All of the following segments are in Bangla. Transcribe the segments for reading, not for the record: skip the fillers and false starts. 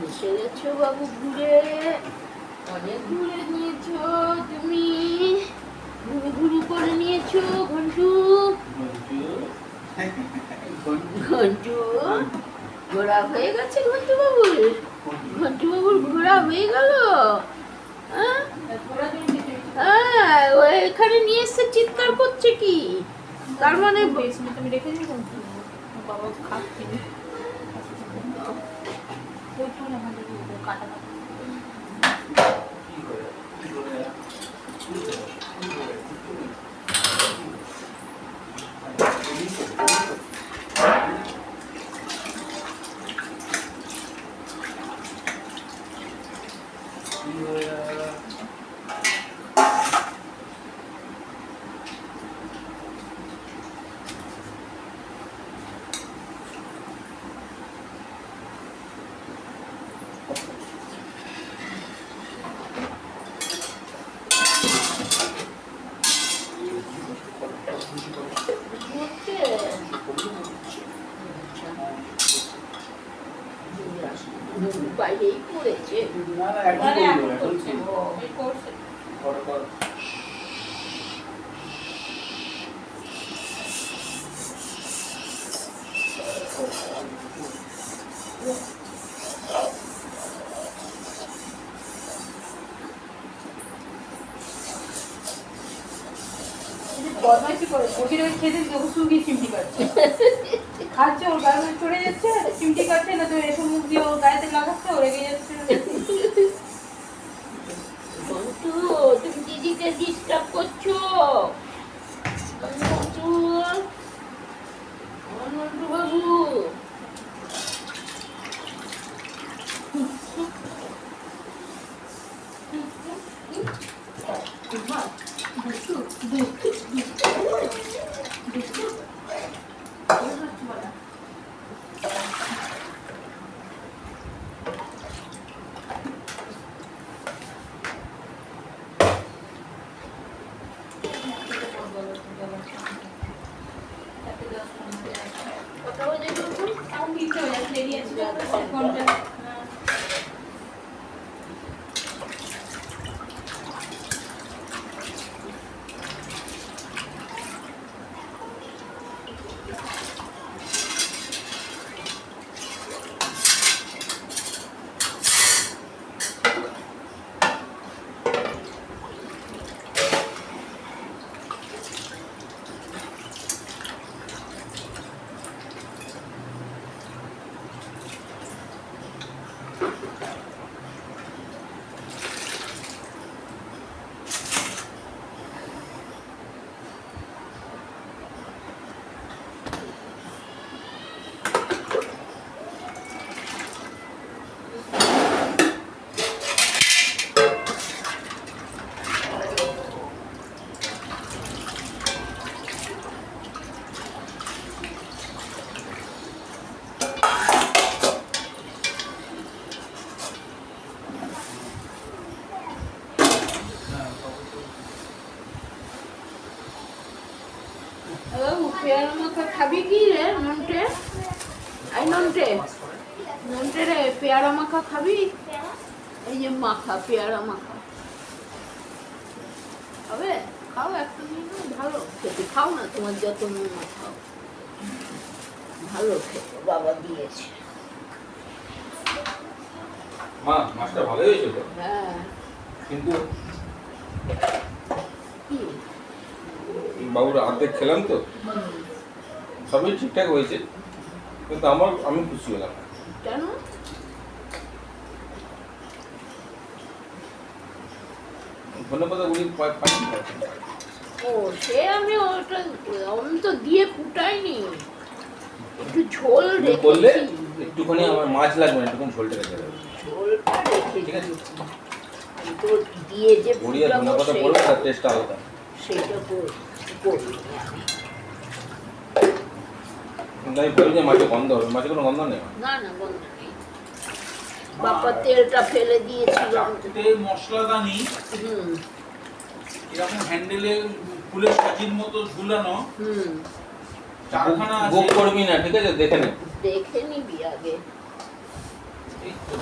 এসে গেছো বাবু ঘুরে, অনেক ঘুরে নিয়েছো তুমি, ঘুরু ঘুরু করে নিয়েছো ঘন্টু। ঘন্টু ঘোরা হয়ে গেছে ঘন্টু বাবুর, ঘন্টু বাবুর ঘোরা হয়ে গেল। হ্যাঁ ও এখানে নিয়ে এসে চিৎকার করছে কি, তার মানে তুমি রেখে দিই বাবা খাচ্ছি কাটা বাইরেই পড়েছে। বদমাইশি করে ওকে খেতে শুকিয়ে চিমটি কাটছে, খাচ্ছে ওর গায়ে চড়ে যাচ্ছে, চিমটি কাটছে না তো এসব মুখ দিয়ে ওর গায়েতে লাগাচ্ছে, ও রেগে যাচ্ছে। ঘন্টু তুমি দিদিকে ডিস্টার্ব করছো। ঘন্টু ঘন্টু বাবু কত বাজে ঘন্টু? এখন তিনটে হয়ে যাচ্ছে, দেরি আছে ঘন্টা। পেয়ারা মাখা খাবি কি রে নন্টে? আই নন্টে, নন্টে রে পেয়ারা মাখা খাবি? এই যে মাখা, পেয়ারা মাখা খাবে? খাও একটা দিন, ভালো খেতে, খাও না তোমার যত মন খাও, ভালো খেতে বাবা দিয়েছে। মা মাছটা ভালো হয়েছে তো, হ্যাঁ কিন্তু কি বাবুর অর্ধেক খেলাম তো, সবই ঠিকঠাক হয়েছে, কিন্তু আমি খুশি হলাম না। কেন? ধন্যবাদ উনি পাইনি। ও সে আমি ওটা আমি তো দিয়ে ফুটাইনি, একটু ঝোল বললে রেখেছি, একটুখানি আমার মাছ লাগবে না, একটুখানি ঝোলটা রেখে দেবে, ঝোলটা ঠিক রেখেছি। আছে? আমি তো দিয়ে যে বড়িয়া ফুটাবো ধন্যবাদ বলবো, তার টেস্টটা আলাদা। সেটা করিনি আমি। কিন্তু আমি বলি যে মাছে গন্ধ হবে, মাছে কোনো গন্ধ নেই। না না গন্ধ নেই, বাবা তেলটা ফেলে দিয়েছিলাম। চারটে মশলাদানি হুম এরকম হ্যান্ডেলে ফুলের সাজির মতো ঝুলানো, হুম চারখানা বুক আছে। করবি না, ঠিক আছে? দেখে নে। দেখে নিবি আগে। এই তো,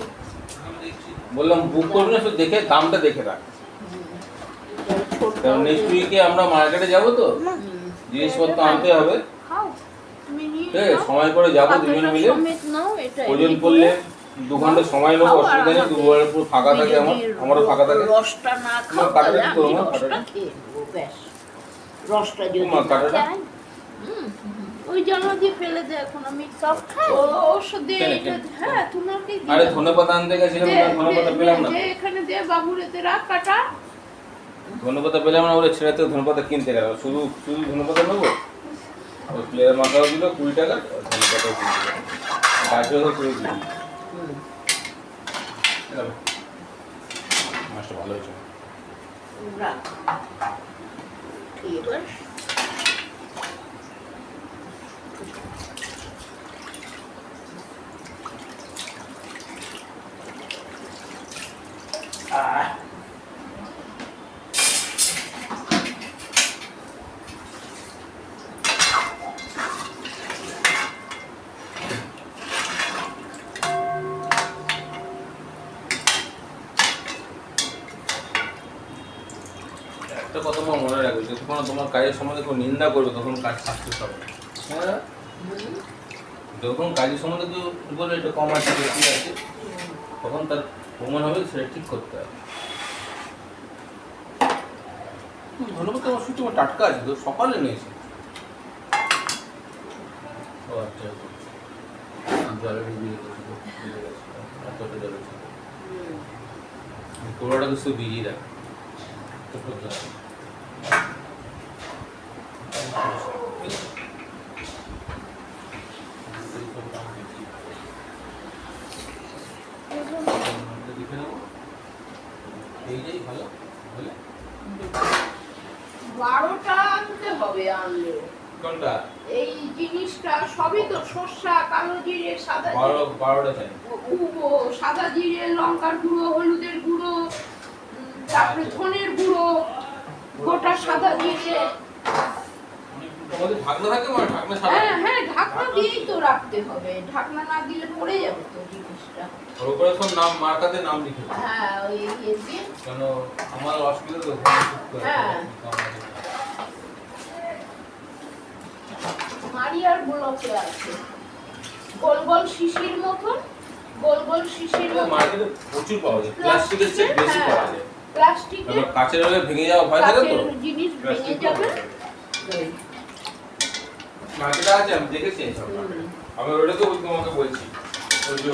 আমি দেখছি। বললাম বুক করবি না, শুধু দেখে দামটা দেখে রাখ। ছোট কারণ নেক্সট উইকে আমরা মার্কেটে যাবো তো, জিনিসপত্র আনতে হবে। খাও তুমি নিয়ে ঠিক আছে, খাও। সময় করে যাবো দুজনে পাতাটা মিলে। সমেত নাও, এটা প্রয়োজন এমনি পড়লে করে 2 ঘন্টা সময় নেবো, খাও, আর অসুবিধা নেই। আমাকে দুপুরের পুরো ফাঁকা থাকে তুমি যদি আমারও ফাঁকা থাকে। রসটা না খাও তোমার কাটাটা তাহলে কি আমি করবো? রসটা কাটাটা? খেয়ে নেবো, ব্যাস। রসটা যদি তোমার না কাটাটা? খাই, ওই জামা দিয়ে ফেলে দে, এখন আমি সব খাই ওর সাথে কেন, এইটা, কেন? হ্যাঁ তোমাকে দিয়ে আরে দাও। ধনেপাতা আনতে গেছিলাম, দে, ধনেপাতা দে, পেলাম না। দে, এখানে দে বাবুরেতে রাখ কাটা। ধনেপাতা পেলাম না বলে ছেড়ে তো ধনেপাতা কিনতে গেলাম। শুধু শুধু ধনেপাতা নেবো, ওই প্লেয়ার মাথাও দিল 20 টাকা, আর ধনেপাতাও দিয়ে দিল, গাছও তো 20 দিল। মাছটা ভালো হয়েছে। রাখ এবার একটা কথা আমার মনে রাখবে, যখন তোমার কাজের সম্বন্ধে কেউ নিন্দা করবে তখন কাজ সাকসেস হবে। হ্যাঁ, যখন কাজের সম্বন্ধে কেউ বলে এটা কম আছে বেশি আছে, তখন তার প্রমাণ হবে সেটা ঠিক করতে হবে। ধন্যবাদ। তোমার সুতো আমার টাটকা আছে তো, সকালে নিয়েছি। ও আচ্ছা, জলে ডুবিয়ে এতটা জলে কোড়াটা তো শুধু ভিজিয়ে রাখে। এইটাই ভালো বলে 12টা আনতে হবে আনলে। কোনটা? এই জিনিসটা সবই তো সর্ষা, কালো জিরে, সাদা জিরে, 12টা চাই। সাদা জিরে, লঙ্কার গুঁড়ো, হলুদের গুঁড়ো, তারপরে ধনের গুঁড়ো, গোটা সাদা জিরে। তোমাদের ঢাকনা থাকে? মানে ঢাকনা সাদা? হ্যাঁ হ্যাঁ, ঢাকনা দিয়েই তো রাখতে হবে, ঢাকনা না দিলে পড়ে যাবে তো জিনিসটা। ওর উপরে সব নাম মার্কাতে নাম লিখে দাও। হ্যাঁ, ওই ইয়ে দিয়ে। কেন আমার অসুবিধা তো হ্যাঁ। মারিয়ার ব্লকে আছে গোল গোল শিশির মতন, গোল গোল শিশির মতন। মার্কেটে প্রচুর পাওয়া যায়, প্লাস্টিকের চেয়ে বেশি হ্যাঁ, পাওয়া যায়। প্লাস্টিকের কারণ কাঁচের হলে ভেঙে যাওয়া ভয় থাকে তো, কাচের জিনিস ভেঙে প্লাস্টিক যাবে। মার্কেটে আছে, আমি দেখেছি এইসব মার্কেটে। আমি ওটা তো তোমাকে বলছি, ওই যে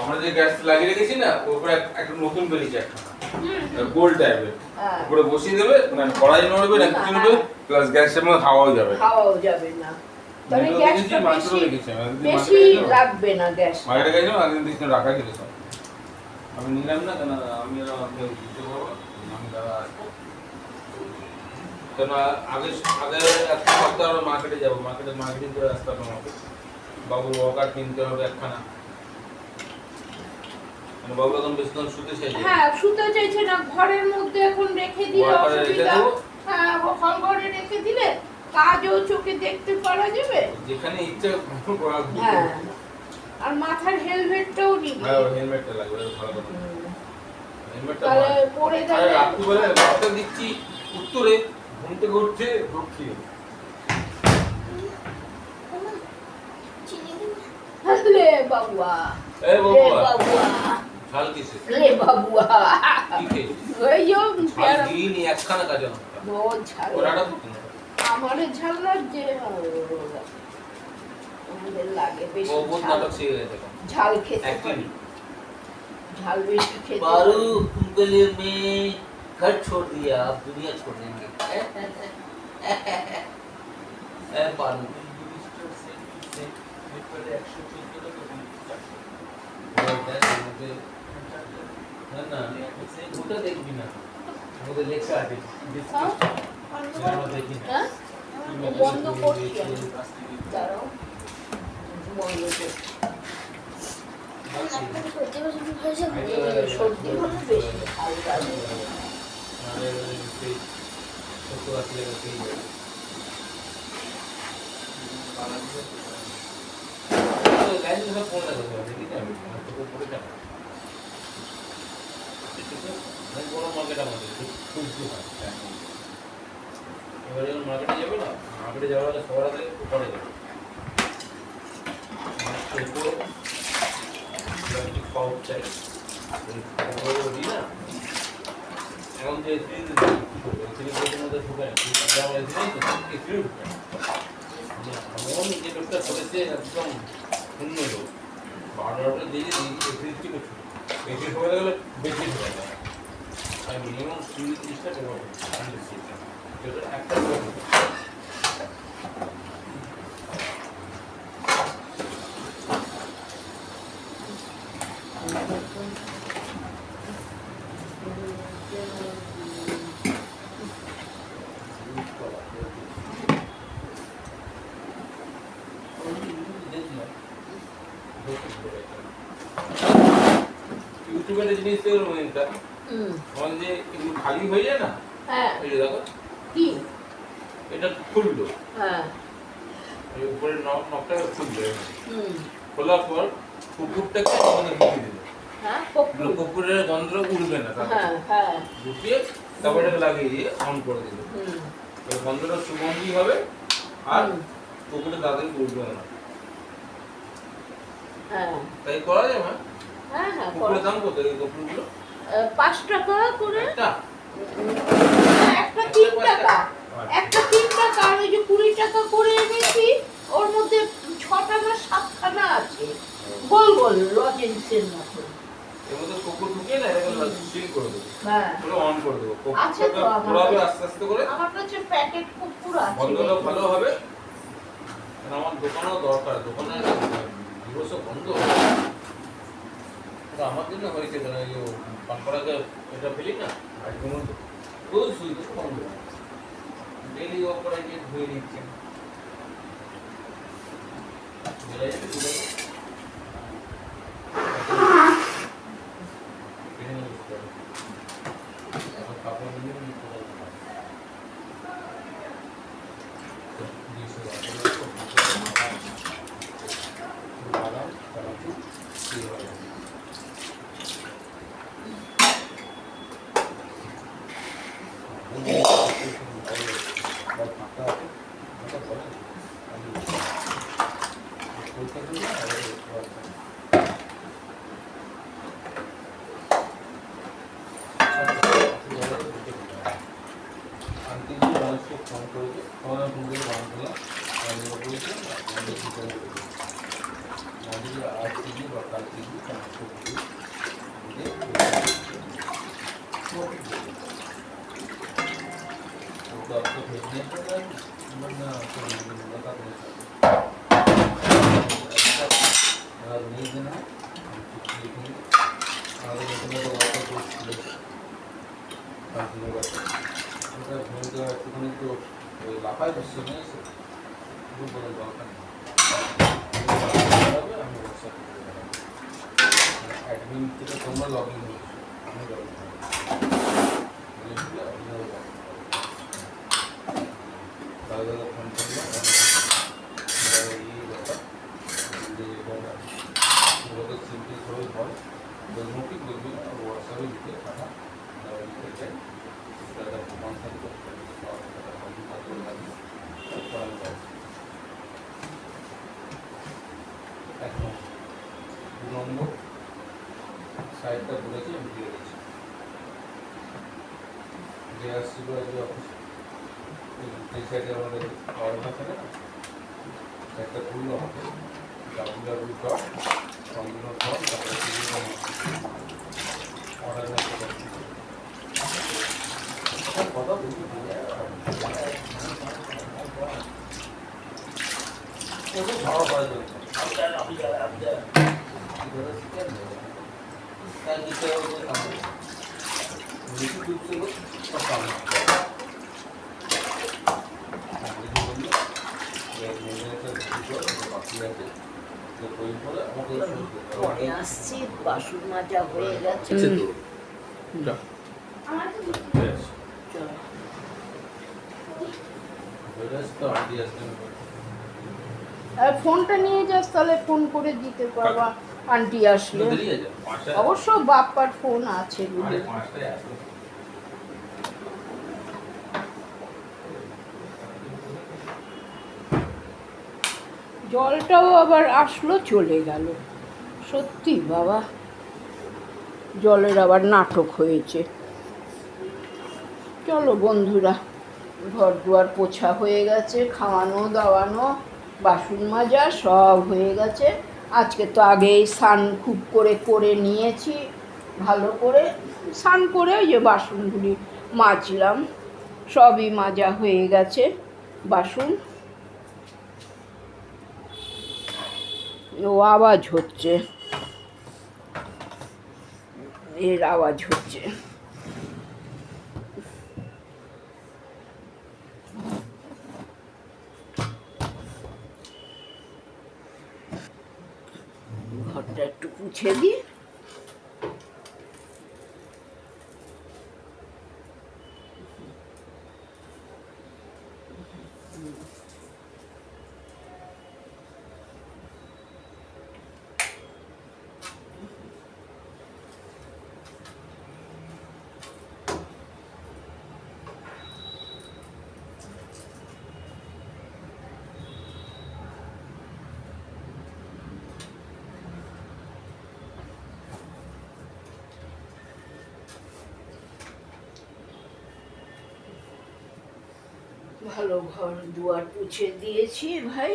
আমরা যে গ্যাস লাগিয়ে রেখেছি না, ওর উপরে একটা নতুন বেরিয়েছে একটা গোল টাইপের, হ্যাঁ, উপরে বসিয়ে দেবে, মানে কড়াই নড়বে না কিছু নড়বে, প্লাস গ্যাসের মধ্যে হাওয়াও যাবে। খাওয়াও যাবে না, তাহলে এটাও গ্যাসটা দেখেছি, মার্কেটেও বেশি দেখেছি। আমি একদিন বেশি মার্কেটে গেছিলাম, লাগবে না গ্যাস। মার্কেটে গেছিলাম, একদিন দেখছি রাখা ছিল সব। আমি নিলাম না, কেন আমি আমাকে দিতে পারবো, আমি দাদা কেন আগে আগে একটা সপ্তাহ আমরা মার্কেটে যাবো, মার্কেটিং করে আসতে হবে আমাকে, বাবুর ওয়াকার কিনতে হবে একখানা। মানে বাবু এখন বেশিক্ষণ শুতে চাইছে। হ্যাঁ, শুতে চাইছে না, ঘরের মধ্যে এখন রেখে দিলে ওয়াকারে রেখে অসুবিধা। দেবো। হ্যাঁ, হল ঘরে রেখে দিলে কাজও চোখে দেখতে পারা যাবে। যেখানে ইচ্ছে করা যাবে। হ্যাঁ, আর মাথার হেলমেটটাও নিবি। হ্যাঁ, হেলমেটটা লাগবে, ভালো কথা। হেলমেটটা তাহলে ভালো। পরে আরে গেলে রাত্রিবেলা বার্তা দিচ্ছি উত্তরে, ঘুম থেকে উঠছে দক্ষিণে। লে বাবুয়া, এ লে বাবা, বাবুয়া, ঝাল কিসে? লে বাবুয়া। কি খেয়েছিস? ওই যে ঝাল পেয়ারা, দিইনি, একখানা কাজে না। ও ঝাল। ওরাটা তো কিনে। আমারে ঝাল লাগছে, আমাদের লাগে বেশি ও বহুত ঝাল। নাটক শিখে গেছে এখন। ঝাল খেতে Acting। পারি, ঝাল बेसी खेते पारू तुमके लिए मैं घर छोड़ दिया, आप दुनिया छोड़ देंगे। ए पारू না না, ওটা দেখবি না, আমাদের লেখা আছে হ্যাঁ? সিনেমা দেখি না। হ্যাঁ? বন্ধ করছি আমি। দাঁড়াও, বন্ধ করছি। সর্দি হলে বেশি ঝাল লাগে। লাইন ফোন লাগাতে হবে, ঠিক আছে? বড় মার্কেট আমাদের খুব হয় এবার যখন মার্কেটে যাবে না, মার্কেটে যাওয়ার আগে সবার আগে পরে যাবে পাউচ চাই দিই না এখন যে সিলিন্ডারের মধ্যে ঢুকে এমন যে লোকটা করেছে একদম শূন্য লোক 12টা দিয়ে এসিড ছিল বেশি হয়ে গেলে বেশি হয়ে যায় আর মিনিমাম 30-30টা ব্যবহার করি একটা ইউটিউবের জিনিস দেখলো এটা মানে যে এগুলো খালি হয়ে যায় না হ্যাঁ এই যে দেখো কি এটা খুললো হ্যাঁ এই উপরে নখটা খুললো হুম খোলার পর কুকুরটাকে আমাদের ঢুকিয়ে দিল হ্যাঁ কপ্পু কুকুরের গন্ধ উড়বে না হ্যাঁ হ্যাঁ ঢুকিয়ে তারপরে লাগিয়ে দিয়ে অন করে দিল হুম ওই গন্ধটা সুগন্ধি হবে আর হুম। কুকুরের দাঁতের উড়বে না হ্যাঁ তাই করা যায় না হ্যাঁ হ্যাঁ কুকুরের দাম কত এই কুকুরগুলো 5 টাকা করে একটা একটা 3 টাকা একটা 3 টাকা আর ওই যে 20 টাকা করে এনেছি ওর মধ্যে 6টা না 7খানা আছে গোল গোল লজেন্সের মতো এর মধ্যে কুকুর ঢুকিয়ে না এরকম সিল করে দেবো হ্যাঁ পুরো অন করে দেবো আছে তো আমার ঘোরাবে আস্তে আস্তে করে আমার কাছে প্যাকেট কুকুর আছে গন্ধটা ভালো হবে কারণ আমার দোকানেও দরকার দোকানে দিবস বন্ধ ওটা আমার জন্য হয়েছে কারণ এই পাঁপড়াকে এটা ফেলি না আর কোনো রোজ শুই তো বন্ধ ডেলি ওপরে গিয়ে ধুয়ে নিচ্ছে ফোন করেছে ফোন করে বান করলাম आज की और कल की तो आपको भेजने पड़ेगा वरना बता अगर नहीं देना लिखेंगे आगे देखने तो तो लाफाय बसছে না খুব বড় দরকার অ্যাডমিন থেকে তোমরা লগ ইন করছো আমি লগ ইন দাদা ফোন করলাম এই ব্যাপার যে সিম্পল করে হয় ডেমোটিক বলবি না হোয়াটসঅ্যাপে লিখে পাঠা লিখে চাই দাদা প্রমাণ থাকবে নম্বর সাইটটা বলেছি আমি দিয়ে দিচ্ছি যে আসছিল যে অফিস এই সাইডে আমাদের অর্ডার থাকে না সাইটটা খুললো হবে www.সংবিধান.com তারপরে অর্ডার কথা বলছি ভালো করা যাবে পরে আসছি বাসন মাজা হয়ে গেছে আর ফোনটা নিয়ে যাস তাহলে ফোন করে দিতে পারবা আন্টি আসলে দেরি আছে 5টায় অবশ্য বাপ্পার ফোন আছে বুঝলি। 5টায় আসবে। জলটাও আবার আসলো চলে গেল, সত্যি বাবা জলের আবার নাটক হয়েছে। চলো বন্ধুরা, ঘর দুয়ার পোছা হয়ে গেছে, খাওয়ানো দাওয়ানো বাসন মাজা সব হয়ে গেছে। আজকে তো আগেই স্নান খুব করে নিয়েছি, ভালো করে স্নান করে ওই যে বাসনগুলি মাজলাম, সবই মাজা হয়ে গেছে বাসন। ও আওয়াজ হচ্ছে, এর আওয়াজ হচ্ছে। ঘরটা একটু মুছে দিই। ভালো ঘর দুয়ার পুছে দিয়েছি ভাই।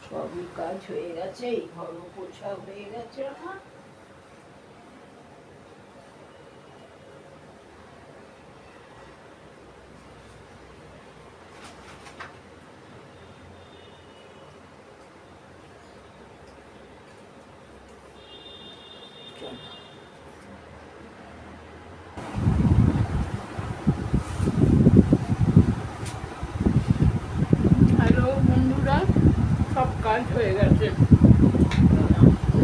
সবই কাজ হয়ে গেছে, এই ঘরও পোছা হয়ে গেছে আমার। চলো হ্যালো বন্ধুরা, সব কাজ হয়ে গেছে,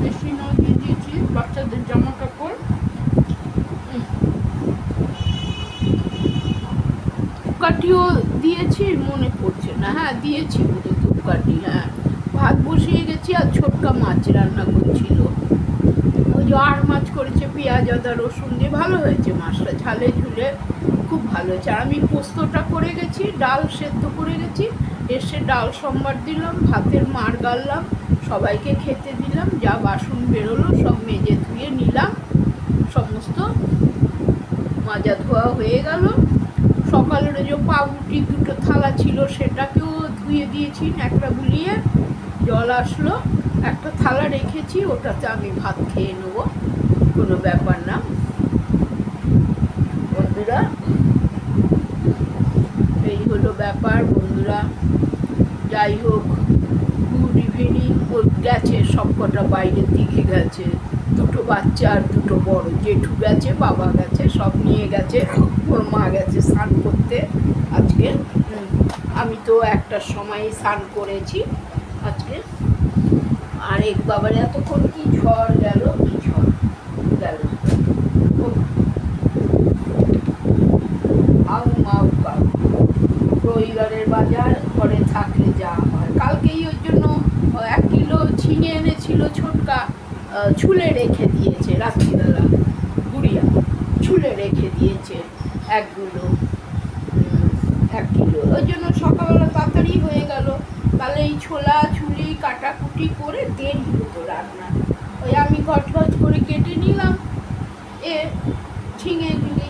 মেশিনও দিয়ে দিয়েছি, বাচ্চাদের জামা কাপড়। ধূপকাঠিও দিয়েছি, মনে পড়ছে না, হ্যাঁ দিয়েছি বোধহয় ধূপকাঠি। হ্যাঁ, ভাত বসিয়ে গেছি আর ছোটকা মাছ রান্না করছিল, ওই যে আর মাছ করেছে পেঁয়াজ আদা রসুন দিয়ে, ভালো হয়েছে মাছটা, ঝালে ঝুলে খুব ভালো হয়েছে। আর আমি পোস্তটা করে গেছি, ডাল সেদ্ধ করে গেছি, এসে ডাল সম্বার দিলাম, ভাতের মাড় গাড়লাম, সবাইকে খেতে দিলাম, যা বাসন বেরোলো সব মেজে ধুয়ে নিলাম, সমস্ত মাজা ধোয়া হয়ে গেল। সকালের যে পাউরুটি দুটো থালা ছিল সেটাকেও ধুয়ে দিয়েছি, ন্যাকড়া বুলিয়ে, জল আসলো, একটা থালা রেখেছি, ওটাতে আমি ভাত খেয়ে নেবো, কোনো ব্যাপার না বন্ধুরা। এই হলো ব্যাপার বন্ধুরা। যাই হোক, গুড ইভিনিং। ওর গেছে সব কটা বাইরের দিকে গেছে, দুটো বাচ্চা আর দুটো বড়, জেঠু গেছে, বাবা গেছে, সব নিয়ে গেছে, ওর মা গেছে স্নান করতে আজকে। আমি তো একটার সময় স্নান করেছি আজকে। আর এক বাবার এতক্ষণ কি ঝড় গেল, কি ঝড় গেল, আউ মাউ কাউ। রবিবারের বাজার ঘরে থাকলে যা হয়। কালকেই ওর জন্য 1 কিলো ঝিঙে এনেছিল ছোটকা, ছুলে রেখে দিয়েছে রাত্রিবেলা, গুড়িয়া ছুলে রেখে দিয়েছে 1 কিলো, 1 কিলো, ওই জন্য সকালবেলা তাড়াতাড়ি হয়ে গেল। তাহলে এই ছোলা ছুলি কাটাকুটি করে দেরি হতো রান্না। ওই আমি ঘট করে কেটে নিলাম, এ ঝিঙেগুলি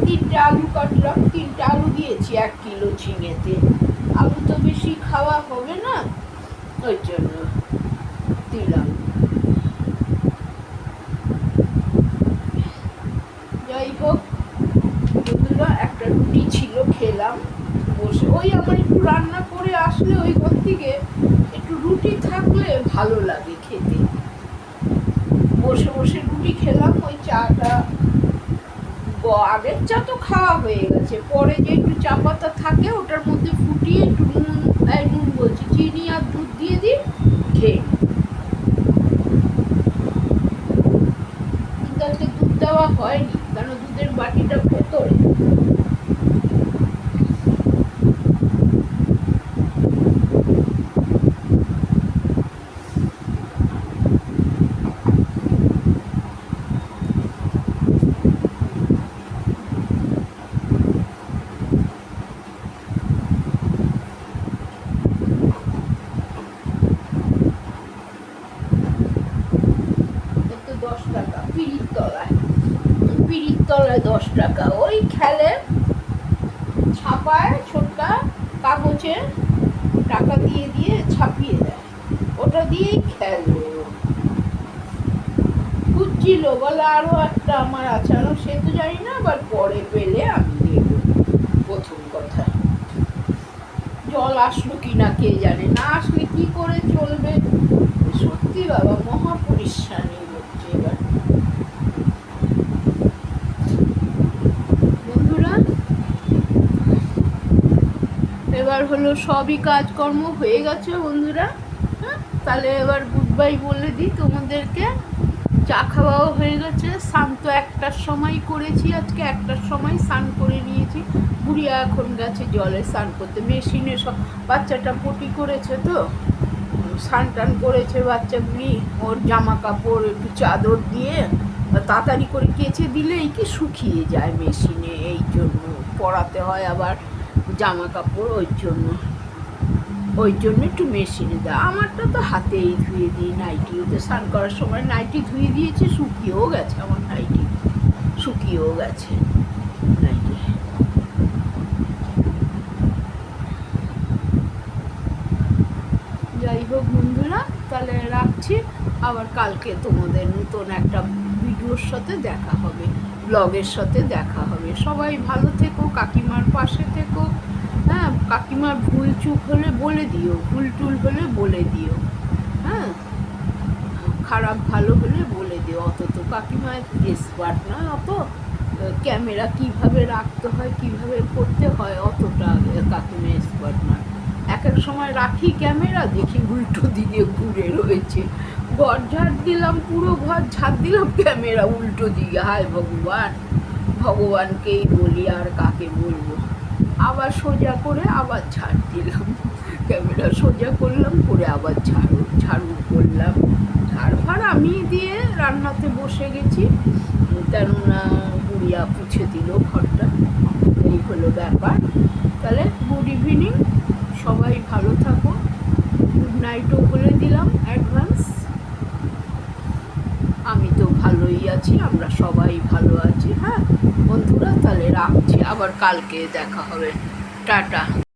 3টে আলু কাটলাম, 3টে আলু দিয়েছি 1 কিলো ঝিঙেতে, আলু তো বেশি খাওয়া হবে না, ওই জন্য দিলাম। যাই হোক বন্ধুরা, একটা রুটি ছিল, খেলাম বসে। ওই আমার একটু রান্না করে আসলে ওই ঘর থেকে একটু রুটি থাকলে ভালো লাগে খেতে, বসে বসে রুটি খেলাম। ওই চাটা, আগের চা তো খাওয়া হয়ে গেছে, পরে যে একটু চা পাতা থাকে ওটার মধ্যে ফুটিয়ে একটু নুন বলছি, চিনি আর দুধ দিয়ে দিই, খেয়ে। কিন্তু আজকে দুধ দেওয়া হয়নি, কারণ দুধের বাটিটা ভেতরে। ছাপায় ছোট্টা কাগজে টাকা দিয়ে দিয়ে ছাপিয়ে দেয়, ওটা দিয়েই খেলে। খুঁজছিল, বলে আরো একটা আমার আছে, সে তো জানি না, আবার পরে পেলে আমি দেব। প্রথম কথা, জল আসলো কিনা কে জানে, না আসলে কি করে চলবে। সত্যি বাবা মহা পরিশ্রামী হচ্ছে এবার। বন্ধুরা এবার হলো সবই কাজকর্ম হয়ে গেছে বন্ধুরা। হ্যাঁ, তাহলে এবার গুড বাই বলে দিই তোমাদেরকে। চা খাওয়াও হয়ে গেছে, স্নান তো 1টার সময় করেছি, আজকে 1টার সময় স্নান করে নিয়েছি। বুড়িয়া এখন গেছে জলে স্নান করতে, মেশিনে সব বাচ্চাটা পটি করেছে তো, স্নান টান করেছে বাচ্চাগুলি। ওর জামা কাপড় একটু চাদর দিয়ে তাড়াতাড়ি করে কেচে দিলেই কি শুকিয়ে যায় মেশিনে, এই জন্য পরাতে হয় আবার জামা কাপড়, ওই জন্য একটু মেশিনে দেয়। আমারটা তো হাতেই ধুয়ে দিই, নাইটিতে স্নান করার সময় নাইটি ধুয়ে দিয়েছি, শুকিয়েও গেছে, আমার নাইটি শুকিয়েও গেছে নাইটি। যাই হোক বন্ধুরা, তাহলে রাখছি, আবার কালকে তোমাদের নতুন একটা ভিডিওর সাথে দেখা হবে, ব্লগের সাথে দেখা হবে। সবাই ভালো থেকো, কাকিমার পাশে থেকো। হ্যাঁ, কাকিমার ভুল চুক হলে বলে দিও, ভুল টুল হলে বলে দিও। হ্যাঁ, খারাপ ভালো হলে বলে দিও। অত তো কাকিমা এক্সপার্ট নয়, অত ক্যামেরা কিভাবে রাখতে হয় কিভাবে করতে হয় অতটা কাকিমা এক্সপার্ট নয়। এক সময় রাখি ক্যামেরা, দেখি উল্টো দিকে ঘুরে রয়েছে। ঘর ঝাড় দিলাম, পুরো ঘর ঝাড় দিলাম, ক্যামেরা উল্টো দিকে। হায় ভগবান, ভগবানকেই বলি আর কাকে বলবো। আবার সোজা করে আবার ঝাড় দিলাম, ক্যামেরা সোজা করলাম, করে আবার ঝাড়ু করলাম। ঝাড় ফাড় আমি দিয়ে রান্নাতে বসে গেছি, কেননা বুড়িয়া পুছে দিল ঘরটা। এই হলো ব্যাপার। তাহলে গুড ইভিনিং, সবাই ভালো থাকো, গুড নাইটও বলে দিলাম অ্যাডভান্স। আমি তো ভালোই আছি, আমরা সবাই ভালো আছি। হ্যাঁ বন্ধুরা, তাহলে রাখছি, আবার কালকে দেখা হবে, টাটা।